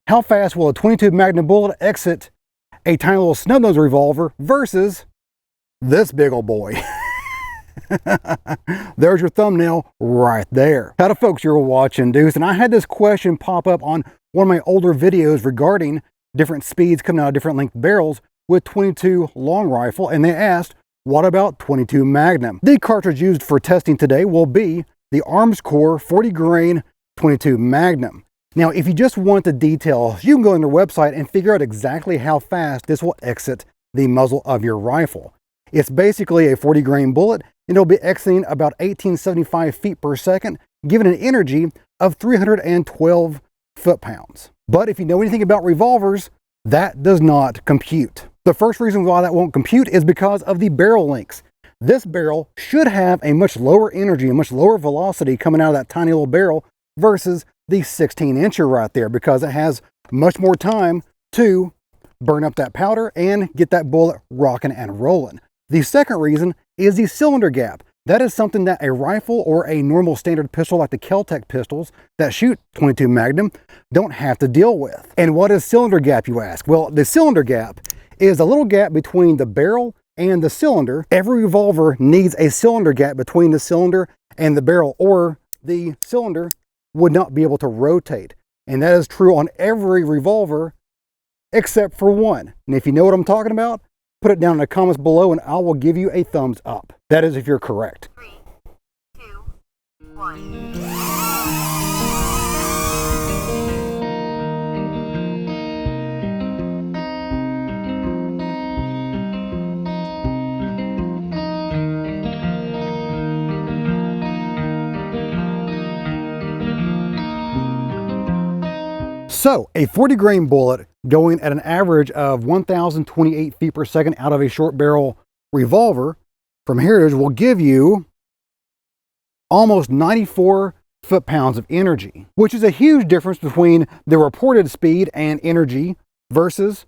How fast will a 22 Magnum bullet exit a tiny little snub-nose revolver versus this big old boy? There's your thumbnail right there. Howdy folks, you're watching Deuce, and I had this question pop up on one of my older videos regarding different speeds coming out of different length barrels with 22 long rifle, and they asked, what about 22 Magnum? The cartridge used for testing today will be the Armscore 40 grain 22 Magnum. Now, if you just want the details, you can go on their website and figure out exactly how fast this will exit the muzzle of your rifle. It's basically a 40 grain bullet, and it'll be exiting about 1875 feet per second, giving an energy of 312 foot-pounds. But if you know anything about revolvers, that does not compute. The first reason why that won't compute is because of the barrel lengths. This barrel should have a much lower energy, a much lower velocity coming out of that tiny little barrel versus the 16-incher right there, because it has much more time to burn up that powder and get that bullet rocking and rolling. The second reason is the cylinder gap. That is something that a rifle or a normal standard pistol like the Kel-Tec pistols that shoot 22 Magnum don't have to deal with. And what is cylinder gap, you ask? Well, the cylinder gap is a little gap between the barrel and the cylinder. Every revolver needs a cylinder gap between the cylinder and the barrel, or the cylinder would not be able to rotate. And that is true on every revolver except for one. And if you know what I'm talking about, put it down in the comments below and I will give you a thumbs up. That is if you're correct. 3, 2, 1. So a 40 grain bullet going at an average of 1,028 feet per second out of a short barrel revolver from Heritage will give you almost 94 foot-pounds of energy, which is a huge difference between the reported speed and energy versus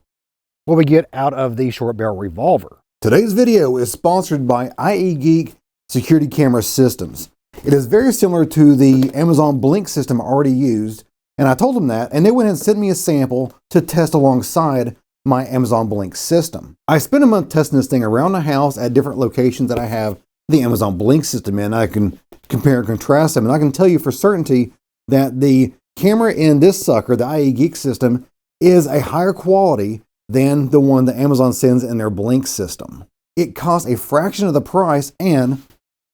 what we get out of the short barrel revolver. Today's video is sponsored by IE Geek Security Camera Systems. It is very similar to the Amazon Blink system already used, and I told them that, and they went and sent me a sample to test alongside my Amazon Blink system. I spent a month testing this thing around the house at different locations that I have the Amazon Blink system in. I can compare and contrast them, and I can tell you for certainty that the camera in this sucker, the IE Geek system, is a higher quality than the one that Amazon sends in their Blink system. It costs a fraction of the price, and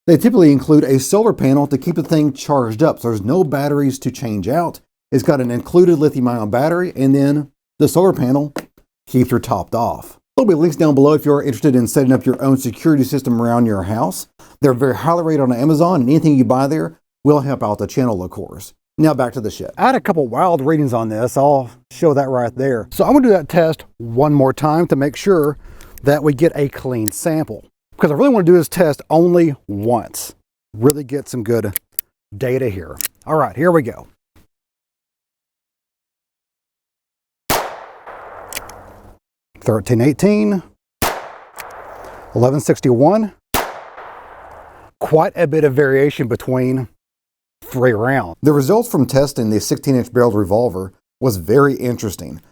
they typically include a solar panel to keep the thing charged up, so there's no batteries to change out. It's got an included lithium-ion battery, and then the solar panel keeps her topped off. There'll be links down below if you're interested in setting up your own security system around your house. They're very highly rated on Amazon, and anything you buy there will help out the channel, of course. Now back to the shit. I had a couple wild readings on this. I'll show that right there. So I'm gonna do that test one more time to make sure that we get a clean sample, because I really want to do this test only once. Really get some good data here. All right, here we go. 1318, 1161, quite a bit of variation between 3 rounds. The results from testing the 16-inch barreled revolver was very interesting.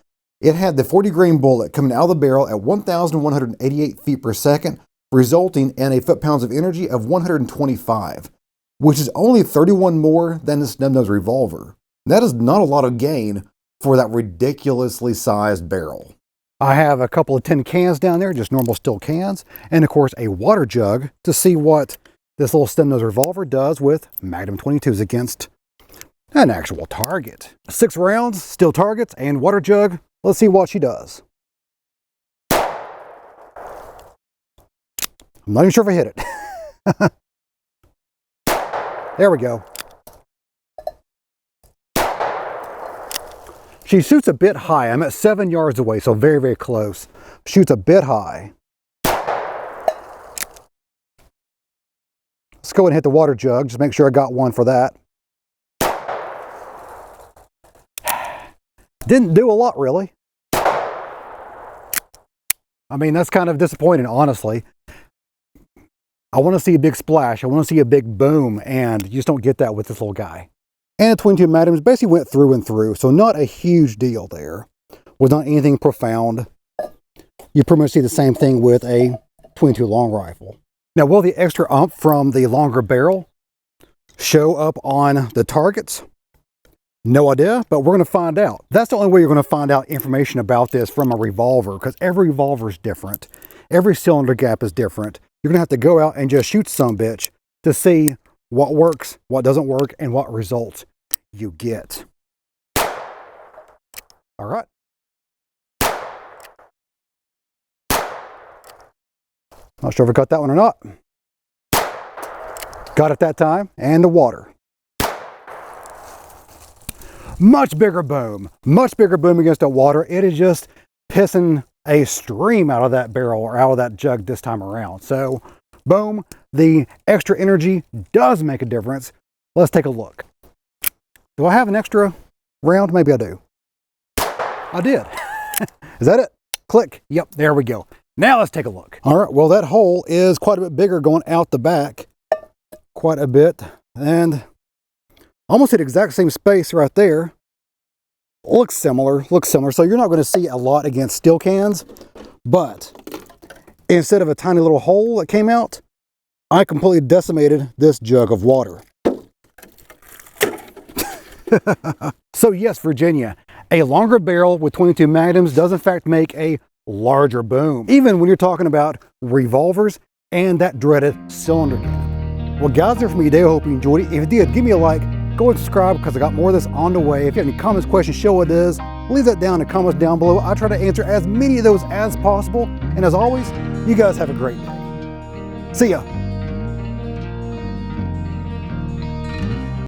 It had the 40 grain bullet coming out of the barrel at 1,188 feet per second, resulting in a foot-pounds of energy of 125, which is only 31 more than the Snubnose revolver. That is not a lot of gain for that ridiculously sized barrel. I have a couple of tin cans down there, just normal steel cans, and of course a water jug to see what this little Snubnose revolver does with Magnum 22s against an actual target. 6 rounds, steel targets, and water jug. Let's see what she does. I'm not even sure if I hit it. There we go. She shoots a bit high. I'm at 7 yards away, so very, very close. Shoots a bit high. Let's go ahead and hit the water jug. Just make sure I got one for that. Didn't do a lot, really. I mean, that's kind of disappointing, honestly. I want to see a big splash. I want to see a big boom, and you just don't get that with this little guy. And the 22 Magnums basically went through and through, so not a huge deal there. Was not anything profound. You pretty much see the same thing with a 22 long rifle. Now, will the extra ump from the longer barrel show up on the targets? No idea, but we're going to find out. That's the only way you're going to find out information about this from a revolver, because every revolver is different. Every cylinder gap is different. You're going to have to go out and just shoot some bitch to see what works, what doesn't work, and what results you get. All right. Not sure if I got that one or not. Got it that time, and the water. Much bigger boom against the water. It is just pissing a stream out of that barrel or out of that jug this time around. So, boom, the extra energy does make a difference. Let's take a look. Do I have an extra round? Maybe I do. I did. Is that it? Click. Yep, there we go. Now let's take a look. All right, well, that hole is quite a bit bigger going out the back. Quite a bit. And almost at the exact same space right there. Looks similar. So you're not going to see a lot against steel cans. But instead of a tiny little hole that came out, I completely decimated this jug of water. So yes, Virginia, a longer barrel with 22 Magnums does in fact make a larger boom, even when you're talking about revolvers and that dreaded cylinder gap. Well guys, that's it for me today. I hope you enjoyed it. If you did, give me a like, go and subscribe because I got more of this on the way. If you have any comments, questions, show what it is, leave that down in the comments down below. I try to answer as many of those as possible. And as always, you guys have a great day. See ya.